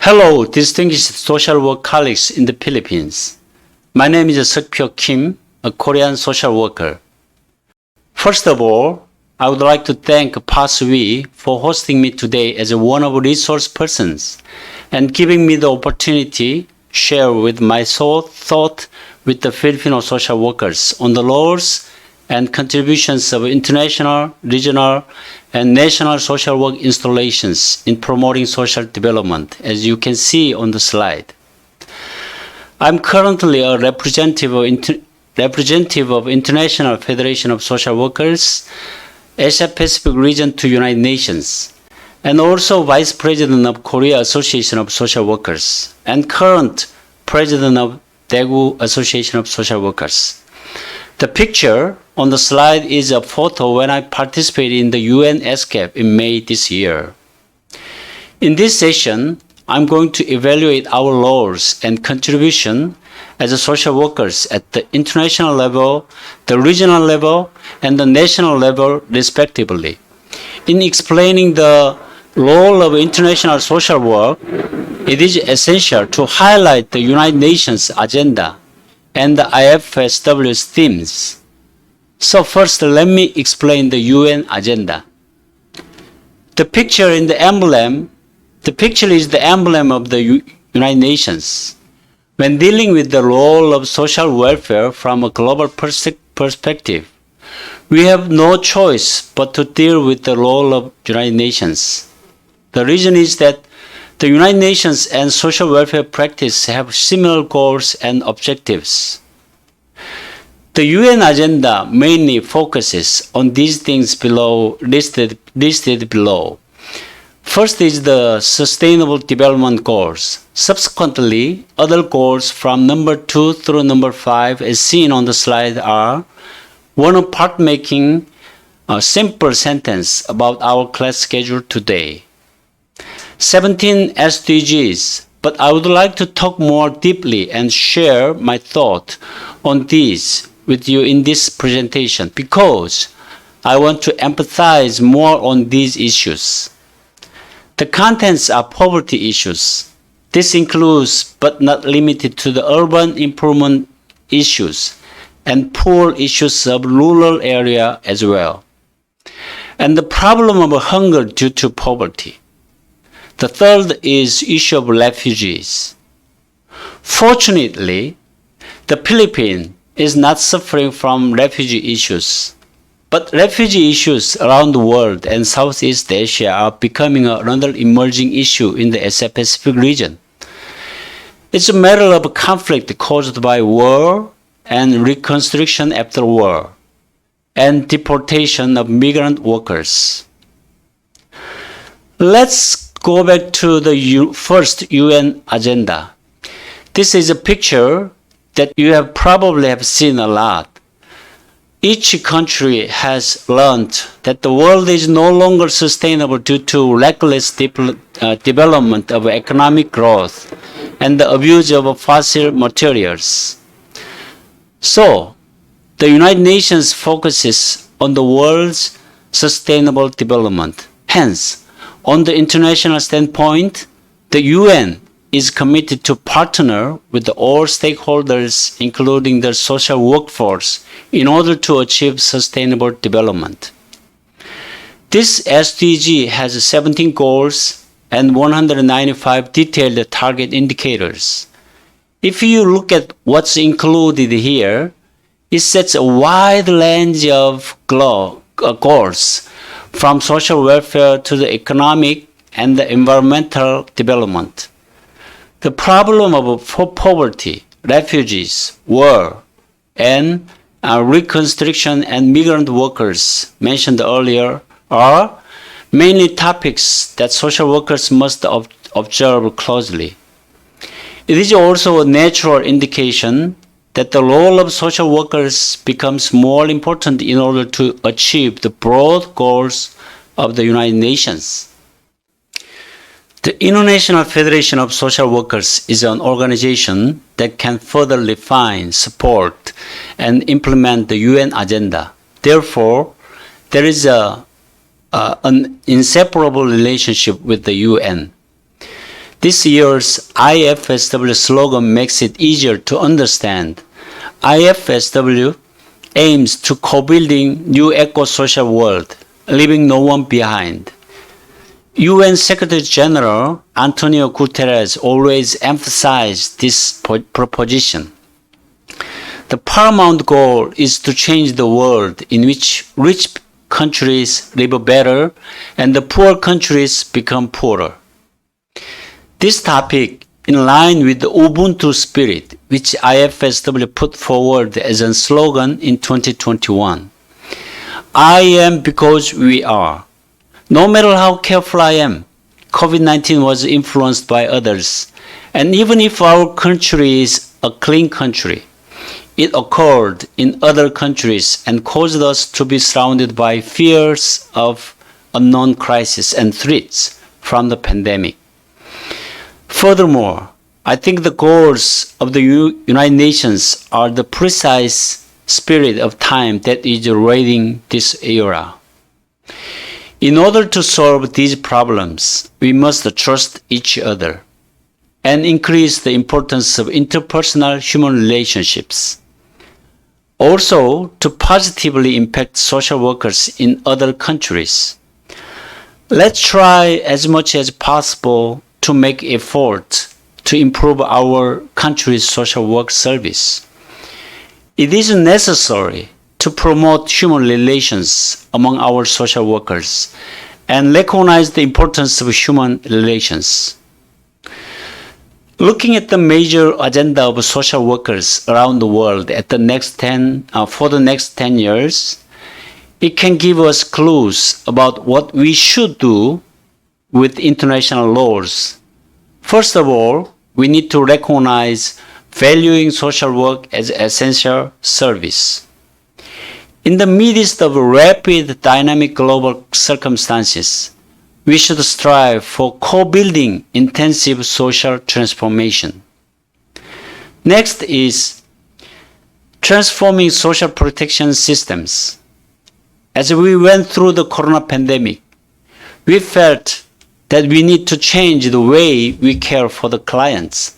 Hello, distinguished social work colleagues in the Philippines. My name is Seokpyo Kim, a Korean social worker. First of all, I would like to thank PASWE for hosting me today as one of the resource persons and giving me the opportunity to share with my thought with the Filipino social workers on the roles and contributions of international, regional, and national social work installations in promoting social development, as you can see on the slide. I'm currently a representative of International Federation of Social Workers, Asia Pacific region to United Nations, and also Vice President of Korea Association of Social Workers, and current President of Daegu Association of Social Workers. The picture on the slide is a photo when I participated in the UN ESCAP in May this year. In this session, I'm going to evaluate our roles and contribution as a social workers at the international level, the regional level, and the national level, respectively. In explaining the role of international social work, it is essential to highlight the United Nations agenda and the IFSW's themes. So first, let me explain the UN agenda. The picture is the emblem of the United Nations. When dealing with the role of social welfare from a global perspective, we have no choice but to deal with the role of United Nations. The reason is that the United Nations and social welfare practice have similar goals and objectives. The UN agenda mainly focuses on these things listed below. First is the Sustainable Development Goals. Subsequently, other goals from number 2 through number 5 as seen on the slide are one apart making a simple sentence about our class schedule today. 17 SDGs, but I would like to talk more deeply and share my thought on these with you in this presentation because I want to empathize more on these issues. The contents are poverty issues. This includes, but not limited to, the urban improvement issues and poor issues of rural area as well, and the problem of hunger due to poverty. The third is issue of refugees. Fortunately, the Philippines is not suffering from refugee issues, but refugee issues around the world and Southeast Asia are becoming another emerging issue in the Asia Pacific region. It's a matter of conflict caused by war and reconstruction after war, and deportation of migrant workers. Let's go back to the first UN agenda. This is a picture that you have probably seen a lot. Each country has learned that the world is no longer sustainable due to reckless development of economic growth and the abuse of fossil materials. So, the United Nations focuses on the world's sustainable development. Hence, on the international standpoint, the UN is committed to partner with all stakeholders, including the social workforce, in order to achieve sustainable development. This SDG has 17 goals and 195 detailed target indicators. If you look at what's included here, it sets a wide range of goals, from social welfare to the economic and the environmental development. The problem of poverty, refugees, war, and reconstruction and migrant workers mentioned earlier are mainly topics that social workers must observe closely. It is also a natural indication that the role of social workers becomes more important in order to achieve the broad goals of the United Nations. The International Federation of Social Workers is an organization that can further refine, support, and implement the UN agenda. Therefore, there is an inseparable relationship with the UN. This year's IFSW slogan makes it easier to understand. IFSW aims to co-building new eco-social world, leaving no one behind. UN Secretary General Antonio Guterres always emphasized this proposition. The paramount goal is to change the world in which rich countries live better and the poor countries become poorer. This topic, in line with the Ubuntu spirit, which IFSW put forward as a slogan in 2021. I am because we are. No matter how careful I am, COVID-19 was influenced by others, and even if our country is a clean country, it occurred in other countries and caused us to be surrounded by fears of unknown crises and threats from the pandemic. Furthermore, I think the goals of the United Nations are the precise spirit of time that is raiding this era. In order to solve these problems, we must trust each other and increase the importance of interpersonal human relationships. Also, to positively impact social workers in other countries. Let's try as much as possible to make efforts to improve our country's social work service. It is necessary to promote human relations among our social workers and recognize the importance of human relations. Looking at the major agenda of social workers around the world for the next 10 years, it can give us clues about what we should do with international laws. First of all, we need to recognize valuing social work as essential service. In the midst of rapid dynamic global circumstances, we should strive for co-building intensive social transformation. Next is transforming social protection systems. As we went through the corona pandemic, we felt that we need to change the way we care for the clients.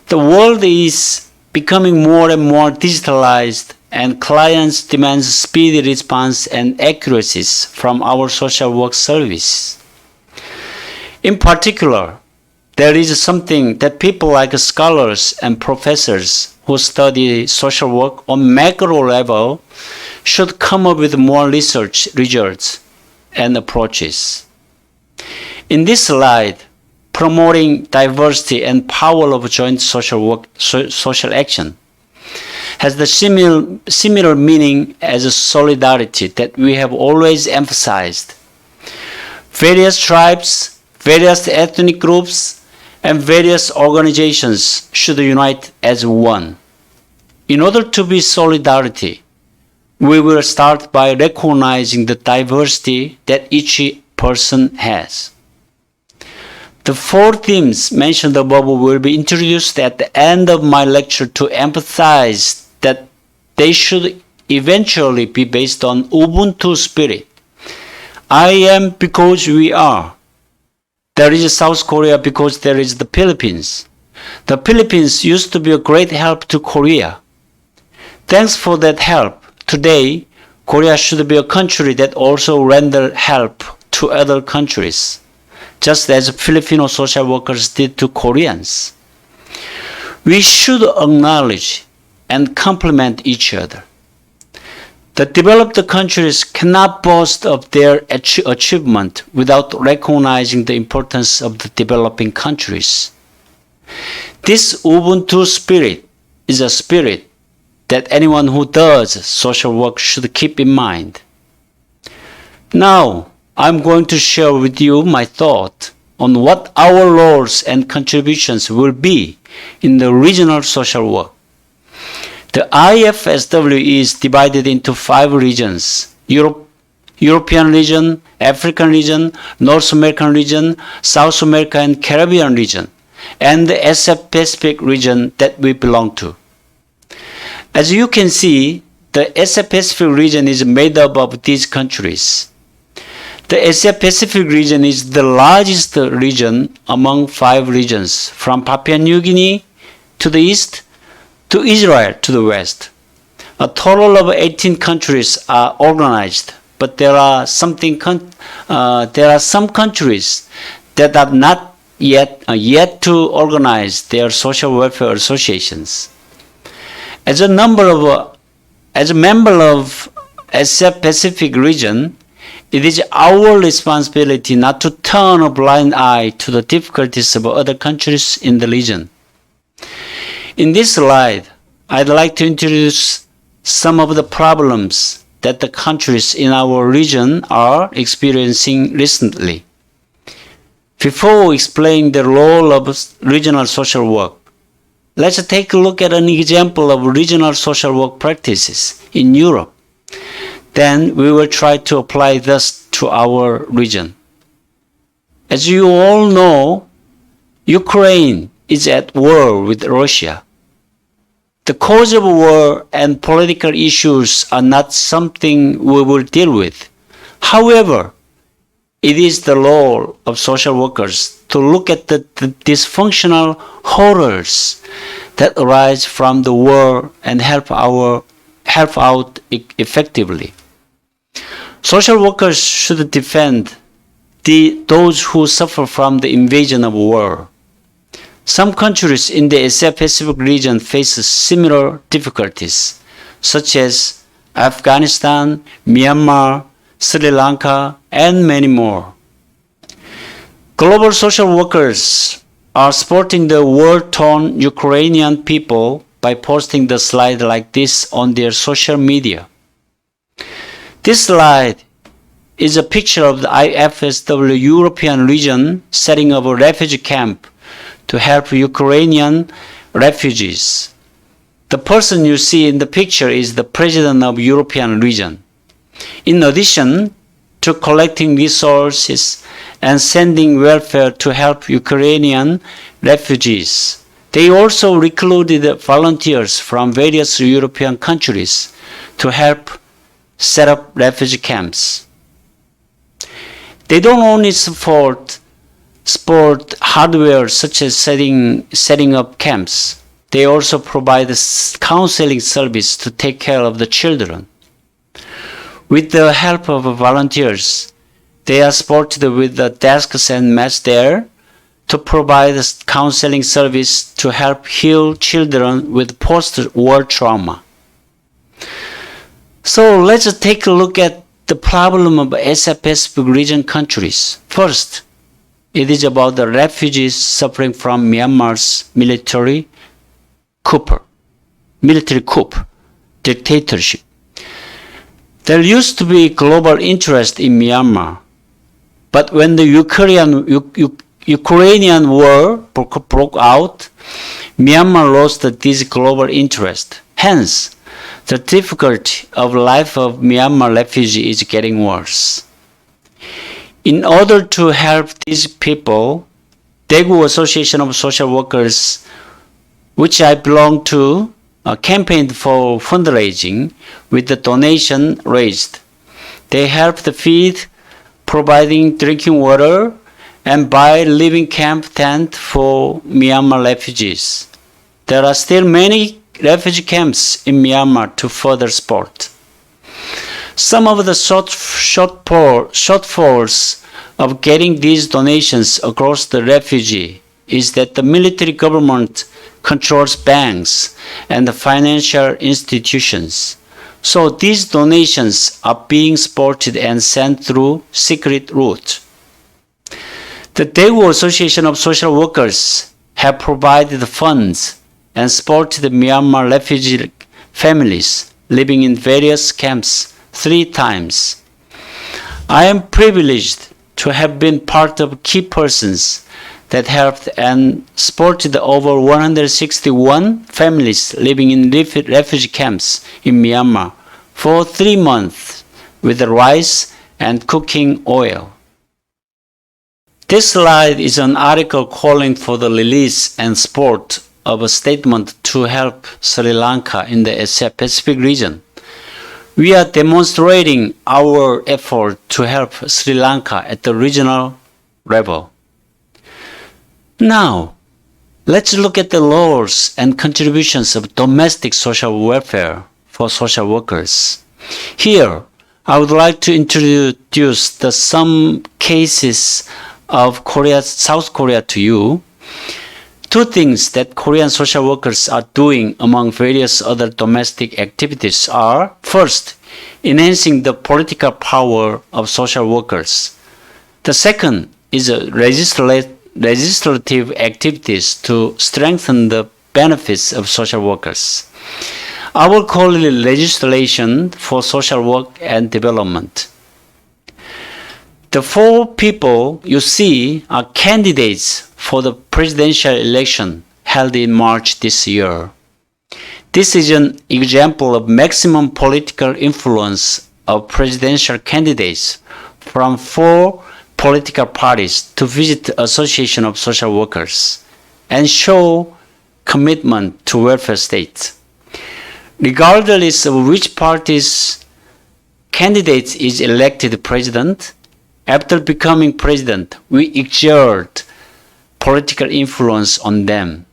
The world is becoming more and more digitalized, and clients demand speedy response and accuracies from our social work service. In particular, there is something that people like scholars and professors who study social work on macro level should come up with more research results and approaches. In this slide, promoting diversity and power of joint social action has the similar meaning as solidarity that we have always emphasized. Various tribes, various ethnic groups, and various organizations should unite as one. In order to be solidarity, we will start by recognizing the diversity that each person has. The 4 themes mentioned above will be introduced at the end of my lecture to emphasize that they should eventually be based on Ubuntu spirit. I am because we are. There is South Korea because there is the Philippines. The Philippines used to be a great help to Korea. Thanks for that help. Today, Korea should be a country that also render help to other countries, just as Filipino social workers did to Koreans. We should acknowledge and complement each other. The developed countries cannot boast of their achievement without recognizing the importance of the developing countries. This Ubuntu spirit is a spirit that anyone who does social work should keep in mind. Now, I'm going to share with you my thought on what our roles and contributions will be in the regional social work. The IFSW is divided into 5 regions: European region, African region, North American region, South America and Caribbean region, and the SF Pacific region that we belong to. As you can see, the SF Pacific region is made up of these countries. The Asia-Pacific region is the largest region among 5 regions, from Papua New Guinea to the east to Israel to the west. A total of 18 countries are organized, but there are some countries that are not yet to organize their social welfare associations. As a member of Asia-Pacific region, it is our responsibility not to turn a blind eye to the difficulties of other countries in the region. In this slide, I'd like to introduce some of the problems that the countries in our region are experiencing recently. Before explaining the role of regional social work, let's take a look at an example of regional social work practices in Europe. Then we will try to apply this to our region. As you all know, Ukraine is at war with Russia. The cause of war and political issues are not something we will deal with. However, it is the role of social workers to look at the dysfunctional horrors that arise from the war and help out effectively. Social workers should defend those who suffer from the invasion of war. Some countries in the Asia-Pacific region face similar difficulties, such as Afghanistan, Myanmar, Sri Lanka, and many more. Global social workers are supporting the war-torn Ukrainian people by posting the slide like this on their social media. This slide is a picture of the IFSW European region setting up a refugee camp to help Ukrainian refugees. The person you see in the picture is the president of European region. In addition to collecting resources and sending welfare to help Ukrainian refugees, they also recruited volunteers from various European countries to help set up refugee camps. They don't only support hardware such as setting up camps. They also provide counseling service to take care of the children. With the help of volunteers, they are supported with the desks and mats there to provide counseling service to help heal children with post-war trauma. So let's take a look at the problem of Asia-Pacific region countries. First, it is about the refugees suffering from Myanmar's military coup dictatorship. There used to be global interest in Myanmar, but when the Ukrainian war broke out, Myanmar lost this global interest. Hence, the difficulty of life of Myanmar refugees is getting worse. In order to help these people, Daegu Association of Social Workers, which I belong to, campaigned for fundraising with the donation raised. They helped feed, providing drinking water, and buy living camp tent for Myanmar refugees. There are still many refugee camps in Myanmar to further support. Some of the shortfalls of getting these donations across the refugee is that the military government controls banks and the financial institutions. So these donations are being supported and sent through secret route. The Daegu Association of Social Workers have provided funds and supported Myanmar refugee families living in various camps 3 times. I am privileged to have been part of key persons that helped and supported over 161 families living in refugee camps in Myanmar for 3 months with rice and cooking oil. This slide is an article calling for the release and support of a statement to help Sri Lanka in the Asia-Pacific region. We are demonstrating our effort to help Sri Lanka at the regional level. Now, let's look at the roles and contributions of domestic social welfare for social workers. Here, I would like to introduce some cases of South Korea to you. Two things that Korean social workers are doing among various other domestic activities are, first, enhancing the political power of social workers. The second is legislative activities to strengthen the benefits of social workers. I will call it legislation for social work and development. The four people you see are candidates for the presidential election held in March this year. This is an example of maximum political influence of presidential candidates from four political parties to visit the Association of Social Workers and show commitment to welfare state. Regardless of which party's candidate is elected president, after becoming president, we exert political influence on them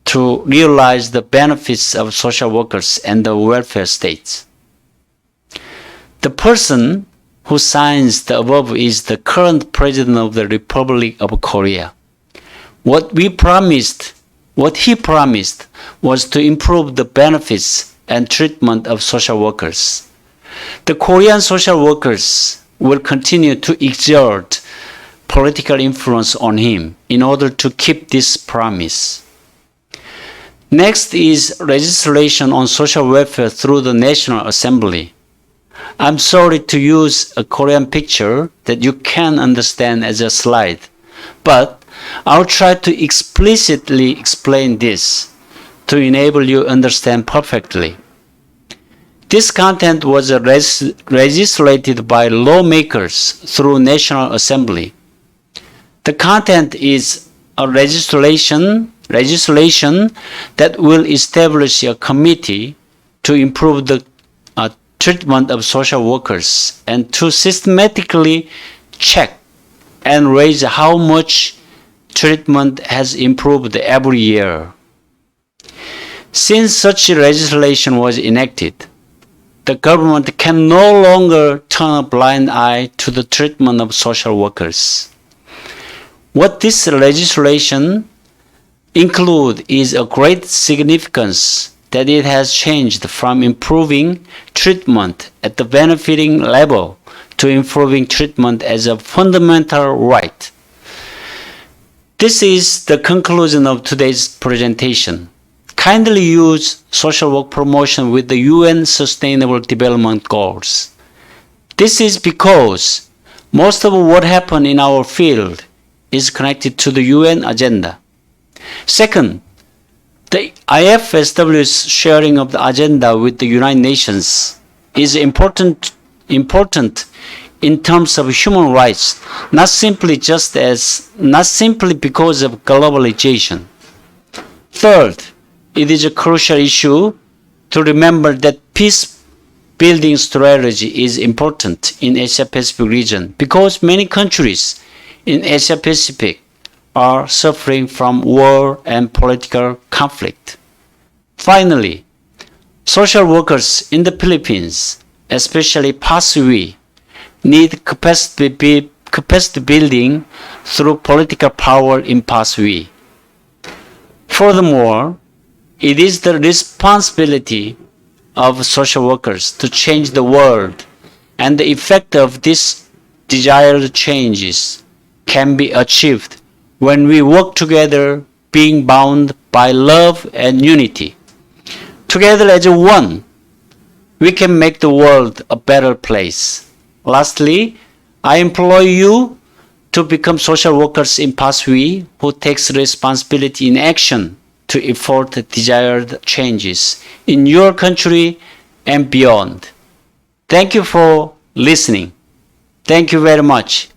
to realize the benefits of social workers and the welfare states. The person who signs the above is the current president of the Republic of Korea. What he promised was to improve the benefits and treatment of social workers. The Korean social workers will continue to exert political influence on him in order to keep this promise. Next is legislation on social welfare through the National Assembly. I'm sorry to use a Korean picture that you can understand as a slide, but I'll try to explicitly explain this to enable you to understand perfectly. This content was legislated by lawmakers through National Assembly. The content is a legislation that will establish a committee to improve the treatment of social workers and to systematically check and raise how much treatment has improved every year. Since such legislation was enacted, the government can no longer turn a blind eye to the treatment of social workers. What this legislation includes is a great significance that it has changed from improving treatment at the benefiting level to improving treatment as a fundamental right. This is the conclusion of today's presentation. Kindly use social work promotion with the UN Sustainable Development Goals. This is because most of what happens in our field is connected to the UN agenda. Second, the IFSW's sharing of the agenda with the United Nations is important in terms of human rights, not simply because of globalization. Third, it is a crucial issue to remember that peace-building strategy is important in Asia-Pacific region because many countries in Asia-Pacific are suffering from war and political conflict. Finally, social workers in the Philippines, especially PASUI, need capacity building through political power in PASUI. Furthermore, it is the responsibility of social workers to change the world, and the effect of these desired changes can be achieved when we work together, being bound by love and unity. Together as one, we can make the world a better place. Lastly, I implore you to become social workers in PASUI who takes responsibility in action to effort desired changes in your country and beyond. Thank you for listening. Thank you very much.